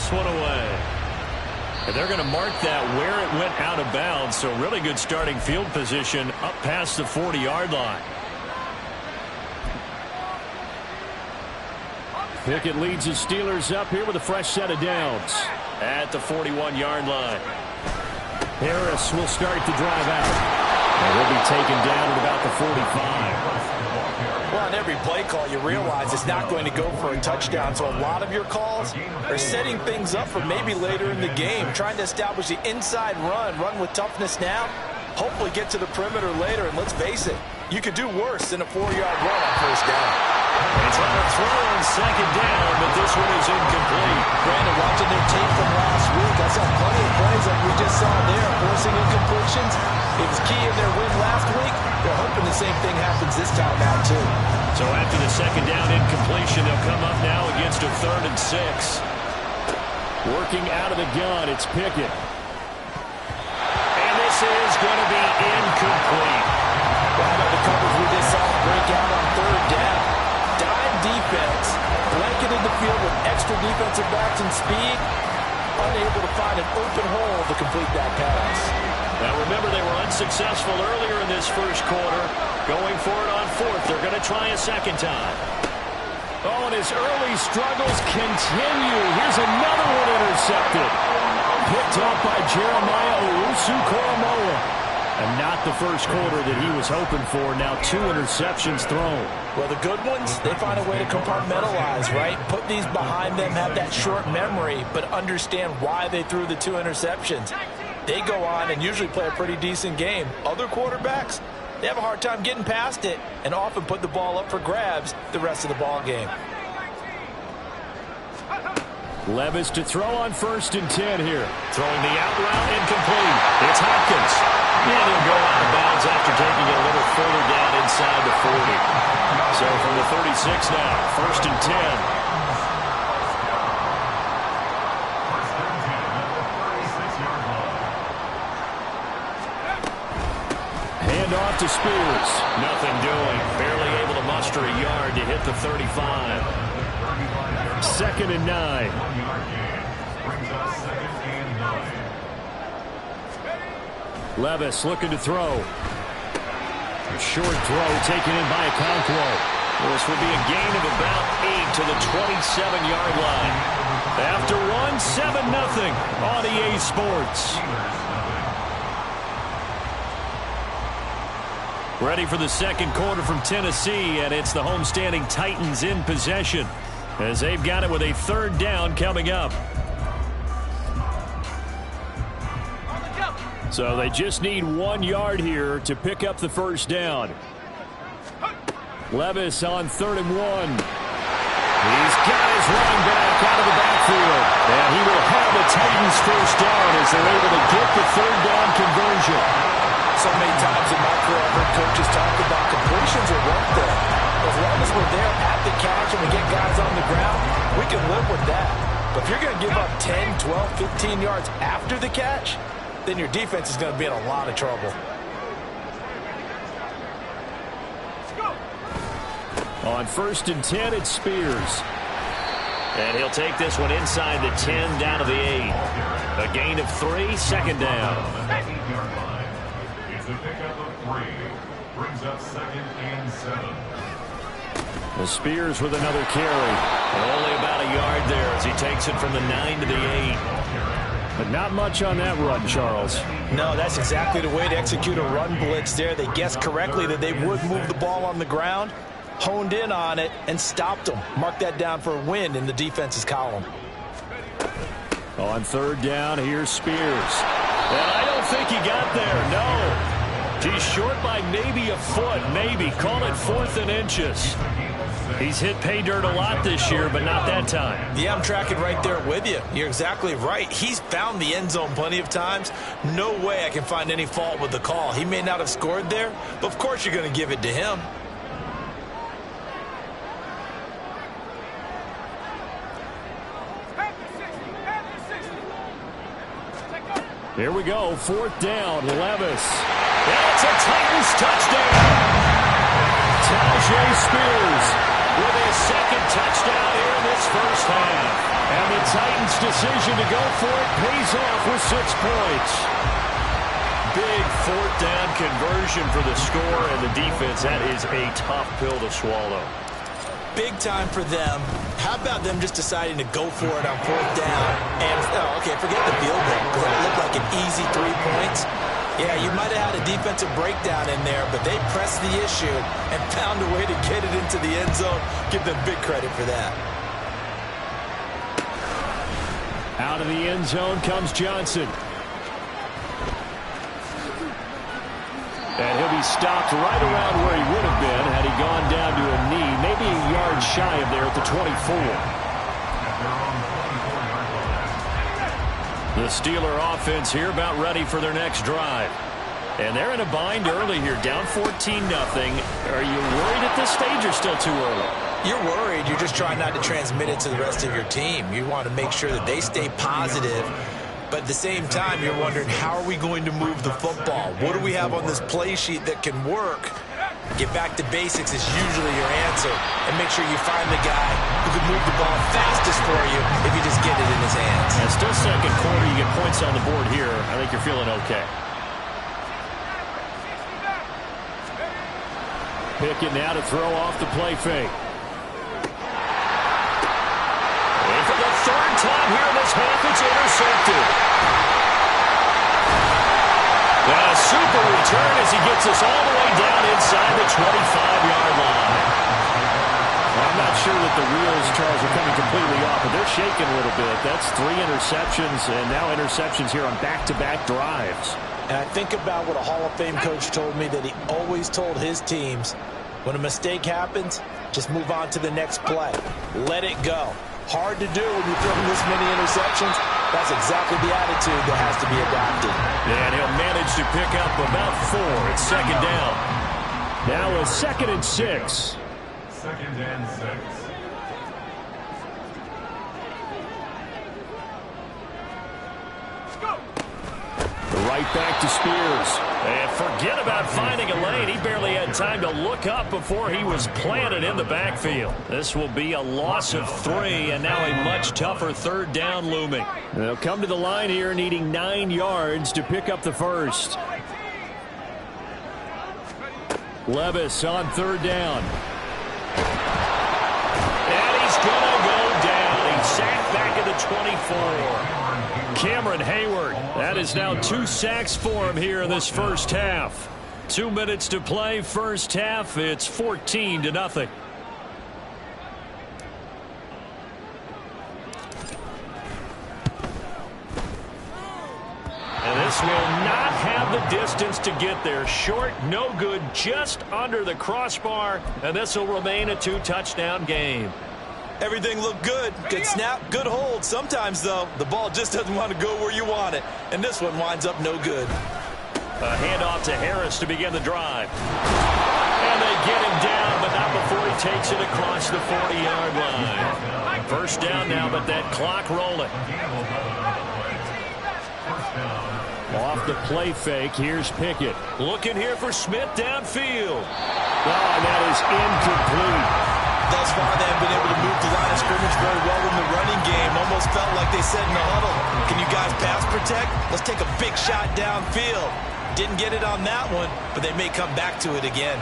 this one away. And they're going to mark that where it went out of bounds, so really good starting field position up past the 40-yard line. Pickett leads his Steelers up here with a fresh set of downs. At the 41-yard line. Harris will start to drive out. And he'll be taken down at about the 45. Well, on every play call, you realize it's not going to go for a touchdown. So a lot of your calls are setting things up for maybe later in the game, trying to establish the inside run with toughness now, hopefully get to the perimeter later. And let's face it, you could do worse than a 4-yard run on first down. It's on a throw on second down, but this one is incomplete. Brandon, watching their tape from last week, I saw plenty of plays like we just saw there, forcing incompletions. It was key in their win last week. They're hoping the same thing happens this time out, too. So after the second down incompletion, they'll come up now against a 3rd and 6. Working out of the gun, it's Pickett. And this is going to be incomplete. Right on the coverage we just saw break out on 3rd down. Dime defense, blanketed the field with extra defensive backs and speed, unable to find an open hole to complete that pass. Now remember, they were unsuccessful earlier in this first quarter. Going for it on 4th. They're going to try a second time. Oh, and his early struggles continue. Here's another one intercepted. Picked off by Jeremiah Owusu-Koramoah. And not the first quarter that he was hoping for. Now 2 interceptions thrown. Well, the good ones, they find a way to compartmentalize, right? Put these behind them, have that short memory, but understand why they threw the 2 interceptions. They go on and usually play a pretty decent game. Other quarterbacks, they have a hard time getting past it and often put the ball up for grabs the rest of the ball game. Levis to throw on 1st and 10 here. Throwing the out route incomplete. It's Hopkins. And he'll go out of bounds after taking it a little further down inside the 40. So from the 36 now, 1st and 10. Hand off to Spears. Nothing doing. Barely able to muster a yard to hit the 35. 2nd and 9. Levis looking to throw. A short throw taken in by Okonkwo. This will be a gain of about 8 to the 27-yard line. After one, 7-0 on EA Sports. Ready for the second quarter from Tennessee, and it's the homestanding Titans in possession as they've got it with a 3rd down coming up. So they just need 1 yard here to pick up the first down. Levis on 3rd and 1. He's got his running back out of the backfield. And he will have the Titans first down as they're able to get the 3rd down conversion. So many times in my career, I've heard coaches talk about completions are one thing. As long as we're there at the catch and we get guys on the ground, we can live with that. But if you're going to give up 10, 12, 15 yards after the catch, then your defense is going to be in a lot of trouble. On 1st and 10, it's Spears. And he'll take this one inside the 10 down to the 8. A gain of 3, 2nd down. It's a pickup of 3. Brings up 2nd and 7. The Spears with another carry. Only about a yard there as he takes it from the 9 to the 8. But not much on that run, Charles. No, that's exactly the way to execute a run blitz there. They guessed correctly that they would move the ball on the ground, honed in on it, and stopped them. Mark that down for a win in the defense's column. On 3rd down, here's Spears. And I don't think he got there, no. He's short by maybe a foot, maybe. Call it 4th and inches. He's hit pay dirt a lot this year, but not that time. Yeah, I'm tracking right there with you. You're exactly right. He's found the end zone plenty of times. No way I can find any fault with the call. He may not have scored there, but of course you're going to give it to him. Here we go, 4th down, Levis. That's a Titans touchdown. Tajay Spears with his 2nd touchdown here in this first half. And the Titans' decision to go for it pays off with 6 points. Big fourth down conversion for the score, and the defense, that is a tough pill to swallow. Big time for them. How about them just deciding to go for it on 4th down? And, okay, forget the field goal, because that looked like an easy 3 points. Yeah, you might have had a defensive breakdown in there, but they pressed the issue and found a way to get it into the end zone. Give them big credit for that. Out of the end zone comes Johnson. And he'll be stopped right around where he would have been had he gone down to a knee, maybe a yard shy of there at the 24. The Steeler offense here about ready for their next drive. And they're in a bind early here, down 14-0. Are you worried at this stage or still too early? You're worried. You're just trying not to transmit it to the rest of your team. You want to make sure that they stay positive. But at the same time, you're wondering, how are we going to move the football? What do we have on this play sheet that can work? Get back to basics is usually your answer. And make sure you find the guy who can move the ball fastest for you if you just get it in his hands. And still second quarter, you get points on the board here. I think you're feeling okay. Pickett now to throw off the play fake. And for the 3rd time here in this half, it's intercepted. A super return as he gets us all the way down inside the 25-yard line. Well, I'm not sure that the wheels, Charles, are coming completely off, but they're shaking a little bit. That's 3 interceptions, and now interceptions here on back-to-back drives. And I think about what a Hall of Fame coach told me, that he always told his teams, when a mistake happens, just move on to the next play. Let it go. Hard to do when you throw this many interceptions. That's exactly the attitude that has to be adopted. And he'll manage to pick up about 4. It's 2nd down. Now a 2nd and 6. 2nd and 6. Right back to Spears. And forget about finding a lane. He barely had time to look up before he was planted in the backfield. This will be a loss of 3, and now a much tougher 3rd down looming. They'll come to the line here needing 9 yards to pick up the first. Levis on 3rd down. And he's going to go down. He's sacked back at the 24. Cameron Hayward, that is now 2 sacks for him here in this first half. 2 minutes to play, first half. It's 14-0. And this will not have the distance to get there. Short, no good, just under the crossbar. And this will remain a 2-touchdown game. Everything looked good. Good snap, good hold. Sometimes, though, the ball just doesn't want to go where you want it. And this one winds up no good. A handoff to Harris to begin the drive. And they get him down, but not before he takes it across the 40-yard line. First down now, but that clock rolling. Off the play fake, here's Pickett. Looking here for Smith downfield. Oh, and that is incomplete. Thus far, they have been able to move the line of scrimmage very well in the running game. Almost felt like they said in the huddle, can you guys pass protect? Let's take a big shot downfield. Didn't get it on that one, but they may come back to it again.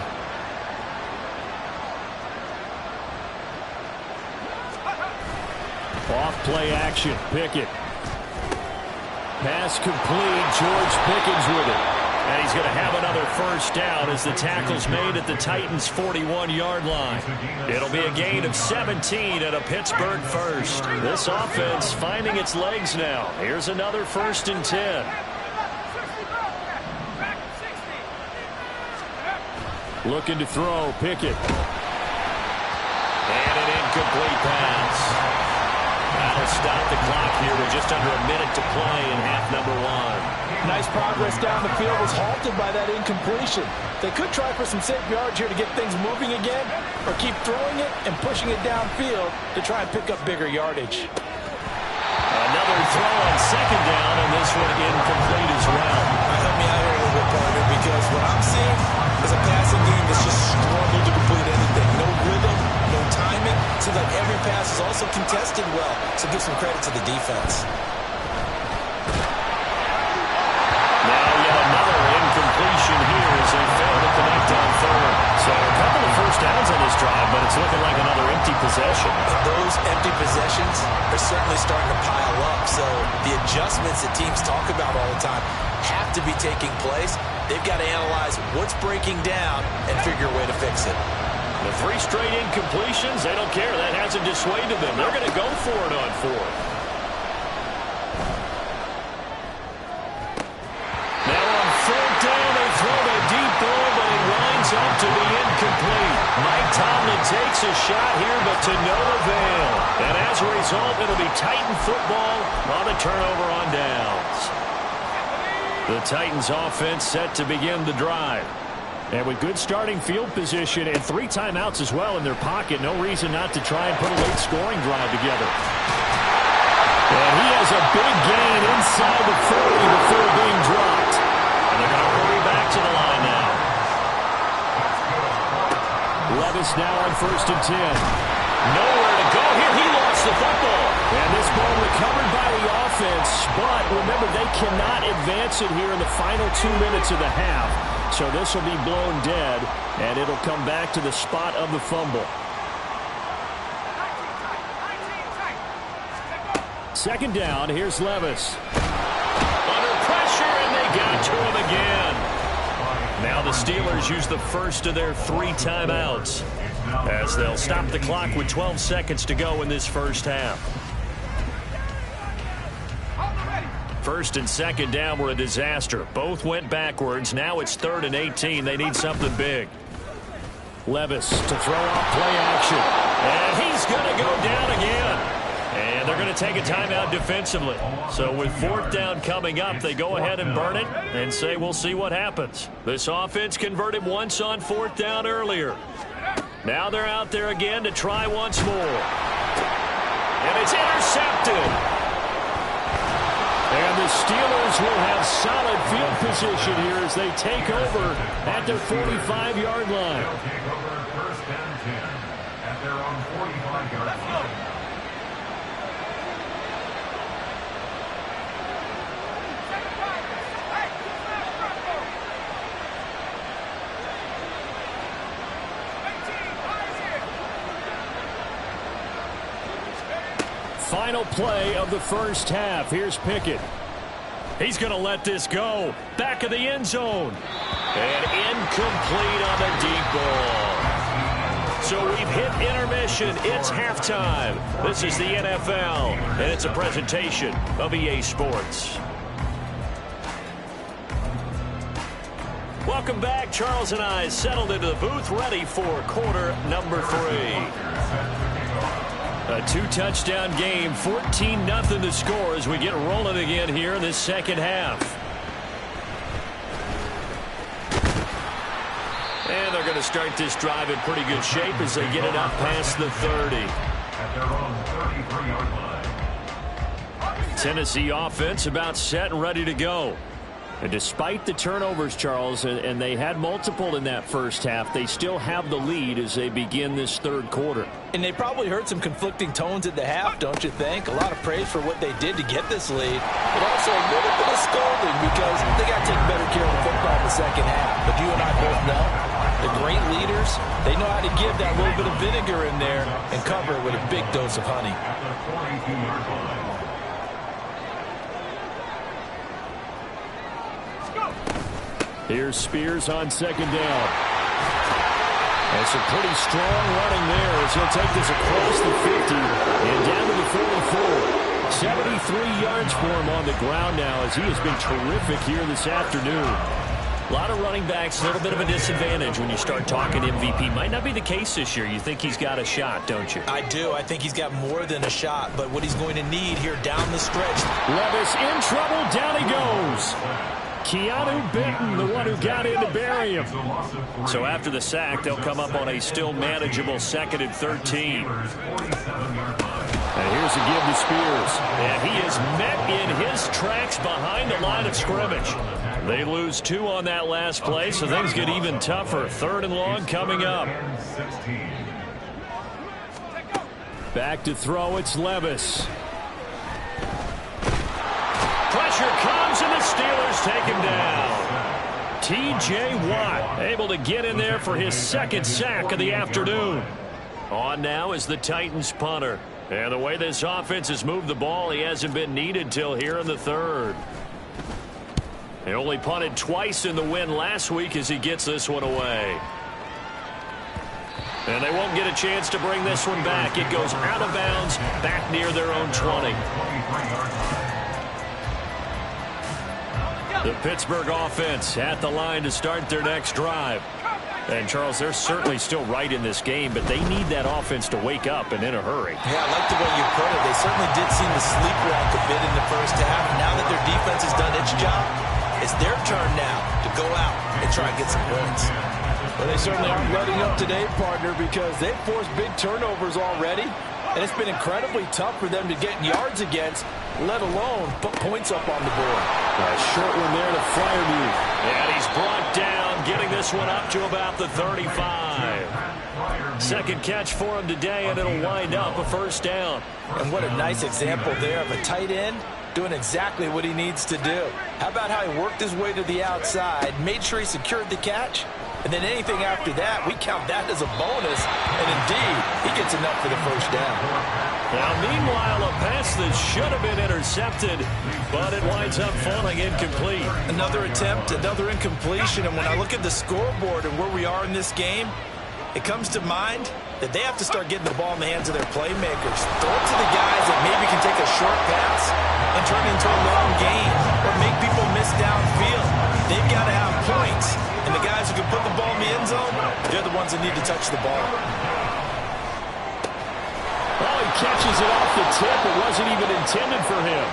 Off play action, Pickett. Pass complete, George Pickens with it. And he's going to have another first down as the tackle's made at the Titans' 41-yard line. It'll be a gain of 17 at a Pittsburgh first. This offense finding its legs now. Here's another 1st and 10. Looking to throw, Pickett. And an incomplete pass. That'll stop the clock here with just under a minute to play in half number 1. Nice progress down the field, was halted by that incompletion. They could try for some safe yards here to get things moving again, or keep throwing it and pushing it downfield to try and pick up bigger yardage. Another throw on 2nd down, and this one incomplete as well. Help me out here a little bit, partner, because what I'm seeing is a passing game that's just struggled to complete anything. No rhythm, no timing. seems like every pass is also contested well, so give some credit to the defense. Now yet another incompletion here as they fail to connect on third. So a couple of first downs on this drive, but it's looking like another empty possession. And those empty possessions are certainly starting to pile up. So the adjustments that teams talk about all the time have to be taking place. They've got to analyze what's breaking down and figure a way to fix it. The 3 straight incompletions, they don't care. That hasn't dissuaded them. They're going to go for it on 4th. Now on 4th down, they throw a deep ball, but it winds up to be incomplete. Mike Tomlin takes a shot here, but to no avail. And as a result, it'll be Titan football on the turnover on downs. The Titans offense set to begin the drive. And with good starting field position and 3 timeouts as well in their pocket, no reason not to try and put a late scoring drive together. And he has a big gain inside the 40 before being dropped. And they're going to hurry back to the line now. Levis now on 1st and 10. Nowhere to go here. He lost the football. And this ball recovered by the offense. But remember, they cannot advance it here in the final 2 minutes of the half. So this will be blown dead, and it'll come back to the spot of the fumble. 2nd down, here's Levis. Under pressure, and they got to him again. Now the Steelers use the first of their 3 timeouts as they'll stop the clock with 12 seconds to go in this first half. 1st and 2nd down were a disaster. Both went backwards. Now it's 3rd and 18. They need something big. Levis to throw off play action. And he's going to go down again. And they're going to take a timeout defensively. So with 4th down coming up, they go ahead and burn it and say we'll see what happens. This offense converted once on 4th down earlier. Now they're out there again to try once more. And it's intercepted. And the Steelers will have solid field position here as they take over at their 45-yard line. They'll take over 1st and 10 at their own 45-yard line. Final play of the first half. Here's Pickett. He's going to let this go. Back of the end zone. And incomplete on the deep ball. So we've hit intermission. It's halftime. This is the NFL, and it's a presentation of EA Sports. Welcome back. Charles and I settled into the booth, ready for quarter number 3. A 2-touchdown game, 14-0 the score as we get rolling again here in this second half. And they're going to start this drive in pretty good shape as they get it up past the 30. At their own 33-yard line. Tennessee offense about set and ready to go. And despite the turnovers, Charles, and they had multiple in that first half, they still have the lead as they begin this 3rd quarter. And they probably heard some conflicting tones at the half, don't you think? A lot of praise for what they did to get this lead, but also a little bit of scolding because they got to take better care of the football in the second half. But you and I both know the great leaders, they know how to give that little bit of vinegar in there and cover it with a big dose of honey. At the 42-yard line. Here's Spears on 2nd down. And some pretty strong running there as he'll take this across the 50 and down to the 44. 73 yards for him on the ground now as he has been terrific here this afternoon. A lot of running backs, a little bit of a disadvantage when you start talking MVP. Might not be the case this year. You think he's got a shot, don't you? I do. I think he's got more than a shot, but what he's going to need here down the stretch. Levis in trouble. Down he goes. Keanu Benton, the one who got in to bury him. So after the sack, they'll come up on a still manageable 2nd and 13. And here's a give to Spears. And he is met in his tracks behind the line of scrimmage. They lose 2 on that last play, so things get even tougher. 3rd and long coming up. Back to throw, it's Levis. Pressure comes, and the Steelers take him down. T.J. Watt able to get in there for his second sack of the afternoon. On now is the Titans punter. And the way this offense has moved the ball, he hasn't been needed till here in the third. He only punted twice in the win last week as he gets this one away. And they won't get a chance to bring this one back. It goes out of bounds back near their own 20. The Pittsburgh offense at the line to start their next drive. And, Charles, they're certainly still right in this game, but they need that offense to wake up and in a hurry. Yeah, I like the way you put it. They certainly did seem to sleepwalk a bit in the first half. Now that their defense has done its job, it's their turn now to go out and try and get some points. Well, they certainly aren't letting up today, partner, because they've forced big turnovers already. And it's been incredibly tough for them to get yards against, let alone put points up on the board. A short one there to Freiermuth. And he's brought down, getting this one up to about the 35. Second catch for him today, and it'll wind up a first down. And what a nice example there of a tight end doing exactly what he needs to do. How about how he worked his way to the outside, made sure he secured the catch, and then anything after that, we count that as a bonus. And indeed, he gets enough for the first down. Now, meanwhile, a pass that should have been intercepted, but it winds up falling incomplete. Another attempt, another incompletion. And when I look at the scoreboard and where we are in this game, it comes to mind that they have to start getting the ball in the hands of their playmakers. Throw it to the guys that maybe can take a short pass and turn it into a long gain or make people miss downfield. They've got to have points. And the guys who can put the ball in the end zone, they're the ones that need to touch the ball. Oh, he catches it off the tip. It wasn't even intended for him.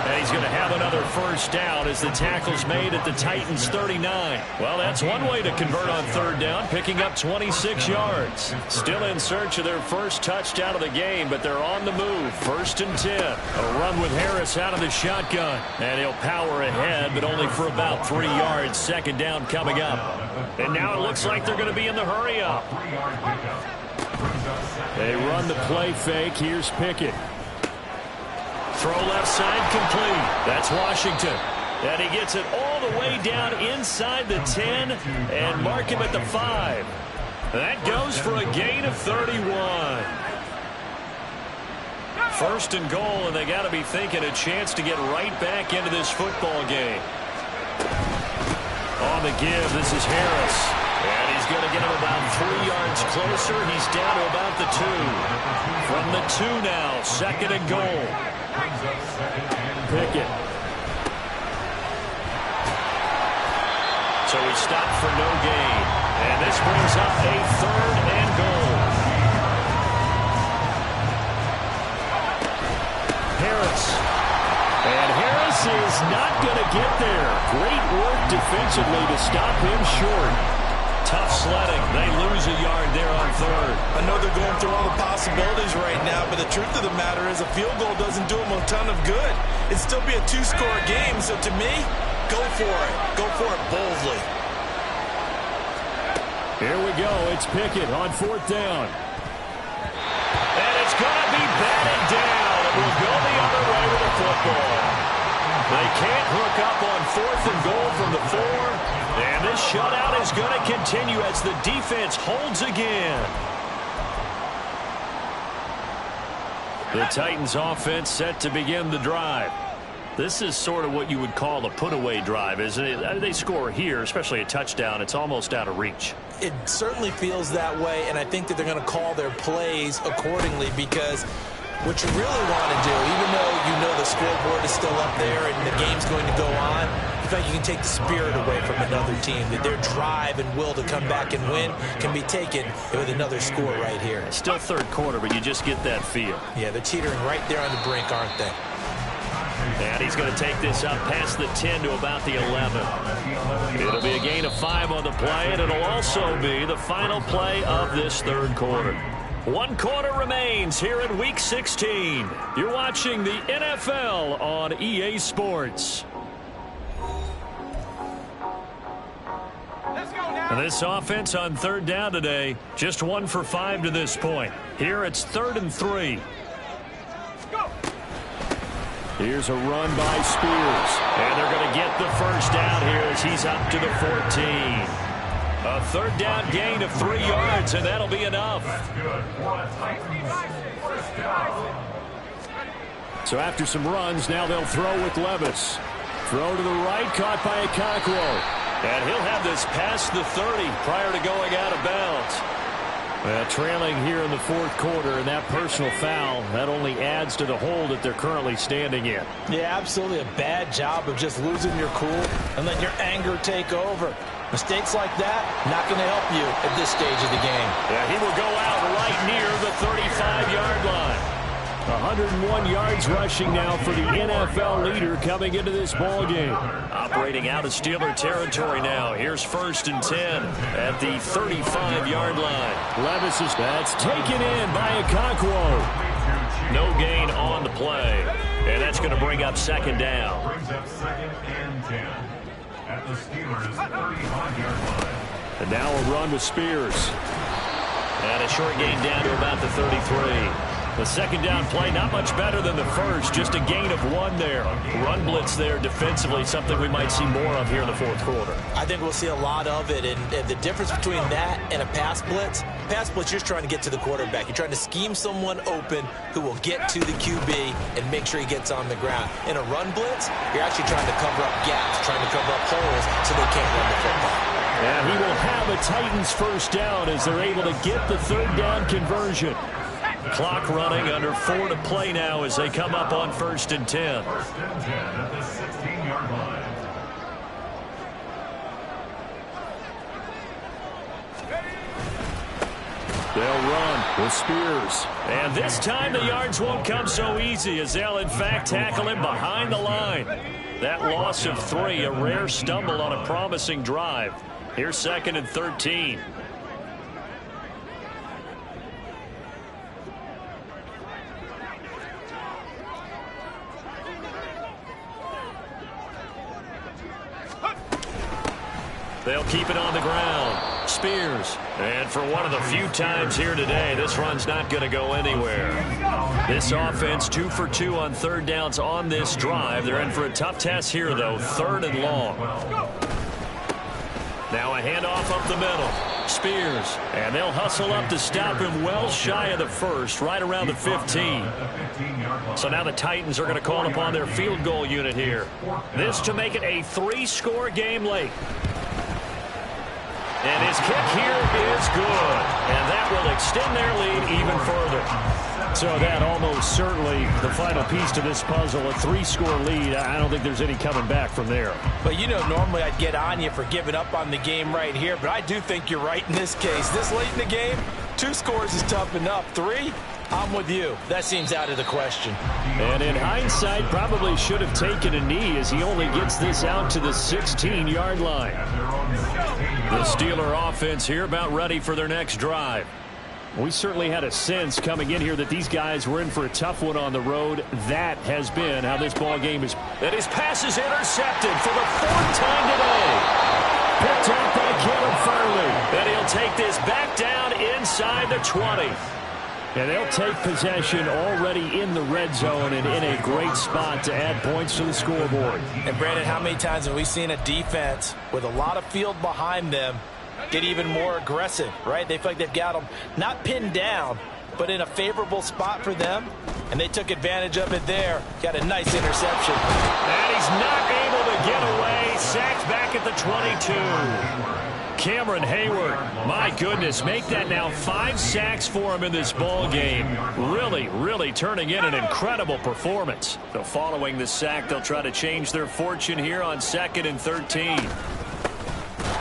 And he's going to have another first down as the tackle's made at the Titans' 39. Well, that's one way to convert on third down, picking up 26 yards. Still in search of their first touchdown of the game, but they're on the move. First and 10. A run with Harris out of the shotgun. And he'll power ahead, but only for about 3 yards. Second down coming up. And now it looks like they're going to be in the hurry up. They run the play fake. Here's Pickett. Throw left side complete. That's Washington. And he gets it all the way down inside the 10 and mark him at the 5. That goes for a gain of 31. First and goal, and they got to be thinking a chance to get right back into this football game. On the give, this is Harris. And he's going to get him about 3 yards closer. He's down to about the 2. From the 2 now, second and goal. Pickett. So he stopped for no gain. And this brings up a third and goal. Harris. And Harris is not going to get there. Great work defensively to stop him short. Tough sledding. They lose a yard there on third. I know they're going through all the possibilities right now, but the truth of the matter is a field goal doesn't do them a ton of good. It'd still be a 2-score game, so to me, go for it. Go for it boldly. Here we go. It's Pickett on fourth down. And it's going to be batted down. It will go the other way with the football. They can't hook up on fourth and goal from the 4. And this shutout is going to continue as the defense holds again. The Titans offense set to begin the drive. This is sort of what you would call a put-away drive, isn't it? They score here, especially a touchdown. It's almost out of reach. It certainly feels that way, and I think that they're going to call their plays accordingly because what you really want to do, even though you know the scoreboard is still up there and the game's going to go on, you feel like you can take the spirit away from another team, that their drive and will to come back and win can be taken with another score right here. Still third quarter, but you just get that feel. Yeah, they're teetering right there on the brink, aren't they? And he's going to take this up past the 10 to about the 11. It'll be a gain of 5 on the play, and it'll also be the final play of this third quarter. 1 quarter remains here in Week 16. You're watching the NFL on EA Sports. Let's go now. This offense on third down today, just 1 for 5 to this point. Here it's 3rd and 3. Here's a run by Spears. And they're going to get the first down here as he's up to the 14. A third down gain of 3 yards, and that'll be enough. So after some runs, now they'll throw with Levis. Throw to the right, caught by Okonkwo. And he'll have this past the 30 prior to going out of bounds. Well, trailing here in the 4th quarter, and that personal foul, that only adds to the hole that they're currently standing in. Yeah, absolutely a bad job of just losing your cool and letting your anger take over. Mistakes like that, not going to help you at this stage of the game. Yeah, he will go out right near the 35-yard line. 101 yards rushing now for the NFL leader coming into this ball game. Operating out of Steeler territory now. Here's 1st and 10 at the 35-yard line. Levis is that's taken in by Okonkwo. No gain on the play. And that's going to bring up 2nd down. Brings up 2nd and 10 at the Steelers' 35-yard line. And now a run with Spears. And a short gain down to about the 33. The 2nd down play, not much better than the first, just a gain of 1 there. Run blitz there defensively, something we might see more of here in the 4th quarter. I think we'll see a lot of it, and the difference between that and a pass blitz, you're just trying to get to the quarterback. You're trying to scheme someone open who will get to the QB and make sure he gets on the ground. In a run blitz, you're actually trying to cover up gaps, trying to cover up holes so they can't run the football. And he will have a Titans first down as they're able to get the 3rd down conversion. Clock running, under 4 to play now as they come up on 1st and 10. 1st and 10 at the 16-yard line. They'll run with Spears. And this time the yards won't come so easy as they'll in fact tackle him behind the line. That loss of 3, a rare stumble on a promising drive. Here's 2nd and 13. They'll keep it on the ground. Spears. And for one of the few times here today, this run's not going to go anywhere. This offense 2 for 2 on 3rd downs on this drive. They're in for a tough test here, though. 3rd and long. Now a handoff up the middle. Spears. And they'll hustle up to stop him well shy of the 1st, right around the 15. So now the Titans are going to call upon their field goal unit here. This to make it a 3-score game late. And his kick here is good. And that will extend their lead even further. So that almost certainly the final piece to this puzzle, a 3-score lead. I don't think there's any coming back from there. But, you know, normally I'd get on you for giving up on the game right here. But I do think you're right in this case. This late in the game, 2 scores is tough enough. 3, I'm with you. That seems out of the question. And in hindsight, probably should have taken a knee as he only gets this out to the 16-yard line. The Steeler offense here about ready for their next drive. We certainly had a sense coming in here that these guys were in for a tough one on the road. That has been how this ball game is. And his pass is intercepted for the 4th time today. Picked up by Caleb Farley. And he'll take this back down inside the 20. And they'll take possession already in the red zone and in a great spot to add points to the scoreboard. And, Brandon, how many times have we seen a defense with a lot of field behind them get even more aggressive, right? They feel like they've got them not pinned down, but in a favorable spot for them, and they took advantage of it there. Got a nice interception. And he's not able to get away. Sacked back at the 22. Cameron Hayward, my goodness, make that now 5 sacks for him in this ball game. Really turning in an incredible performance. So following the sack, they'll try to change their fortune here on 2nd and 13.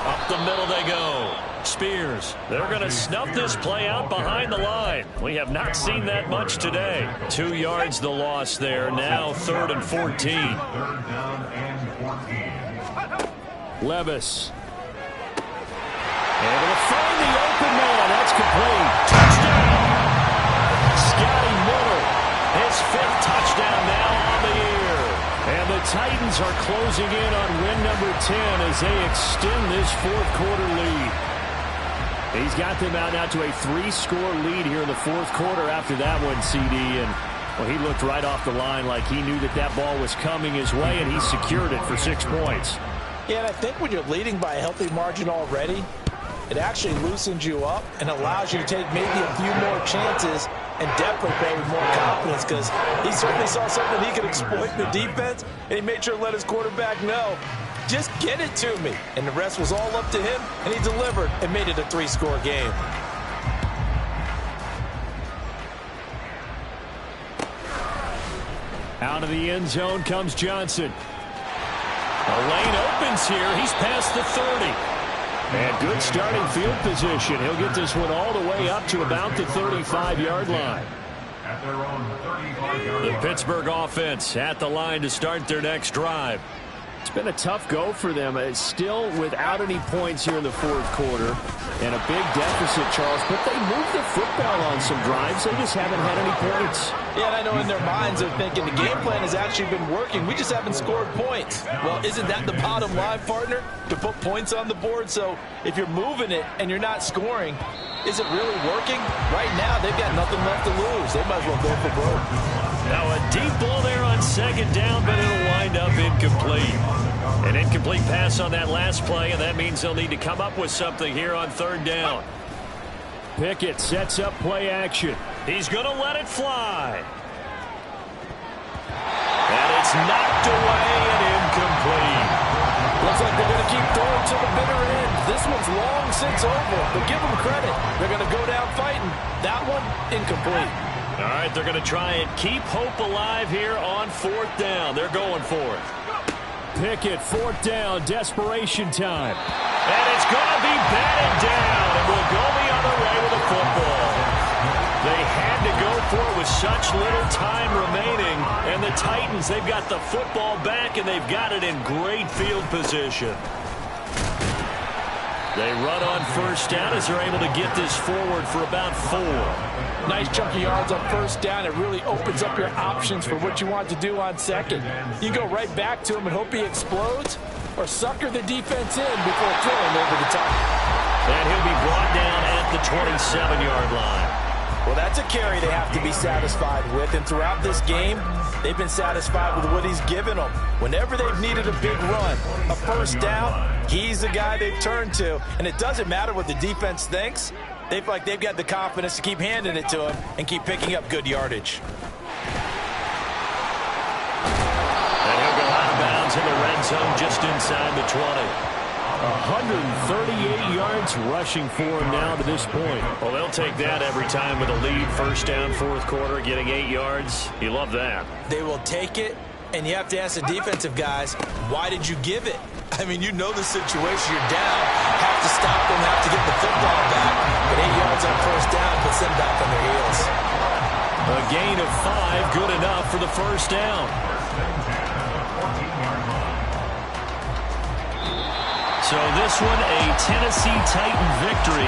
Up the middle they go. Spears. They're going to snuff this play out behind the line. We have not seen that much today. 2 yards the loss there. Now 3rd and 14. 3rd down and 14. Levis. Able to find the open man. That's complete. Touchdown. Scotty Miller. His 5th touchdown now on the year. And the Titans are closing in on win number 10 as they extend this fourth quarter lead. He's got them out now to a 3-score lead here in the fourth quarter after that one, CD. And, well, he looked right off the line like he knew that that ball was coming his way, and he secured it for 6 points. Yeah, and I think when you're leading by a healthy margin already, it actually loosens you up and allows you to take maybe a few more chances and definitely play with more confidence, because he certainly saw something he could exploit in the defense, and he made sure to let his quarterback know, just get it to me. And the rest was all up to him, and he delivered and made it a 3-score game. Out of the end zone comes Johnson. The lane opens here. He's past the 30. And good starting field position. He'll get this one all the way up to about the 35-yard line. At their own 35-yard The line. Pittsburgh offense at the line to start their next drive. It's been a tough go for them. It's still without any points here in the fourth quarter. And a big deficit, Charles. But they moved the football on some drives. They just haven't had any points. Yeah, and I know in their minds they're thinking the game plan has actually been working. We just haven't scored points. Well, isn't that the bottom line, partner? To put points on the board? So if you're moving it and you're not scoring, is it really working? Right now, they've got nothing left to lose. They might as well go for broke. Now a deep ball there on second down, but it'll wind up incomplete. An incomplete pass on that last play, and that means they'll need to come up with something here on third down. Pickett sets up play action. He's going to let it fly. And it's knocked away and incomplete. Looks like they're going to keep throwing to the bitter end. This one's long since over, but give them credit. They're going to go down fighting. That one, incomplete. All right, they're going to try and keep hope alive here on fourth down. They're going for it. Pickett, fourth down, desperation time. And it's going to be batted down, and we'll go the other way with the football. They had to go for it with such little time remaining, and the Titans, they've got the football back, and they've got it in great field position. They run on first down as they're able to get this forward for about 4. Nice chunky yards on first down. It really opens up your options for what you want to do on second. You go right back to him and hope he explodes, or sucker the defense in before throwing over the top. And he'll be brought down at the 27-yard line. Well, that's a carry they have to be satisfied with, and throughout this game, they've been satisfied with what he's given them. Whenever they've needed a big run, a first down, he's the guy they've turned to, and it doesn't matter what the defense thinks. They feel like they've got the confidence to keep handing it to him and keep picking up good yardage. And he'll go out of bounds in the red zone just inside the 20. 138 yards rushing for him now to this point. Well, they'll take that every time with a lead. First down, fourth quarter, getting 8 yards. You love that. They will take it, and you have to ask the defensive guys, why did you give it? I mean, you know the situation. You're down, have to stop them, have to get the football back. But 8 yards on first down puts them back on their heels. A gain of 5, good enough for the first down. So this one, a Tennessee Titan victory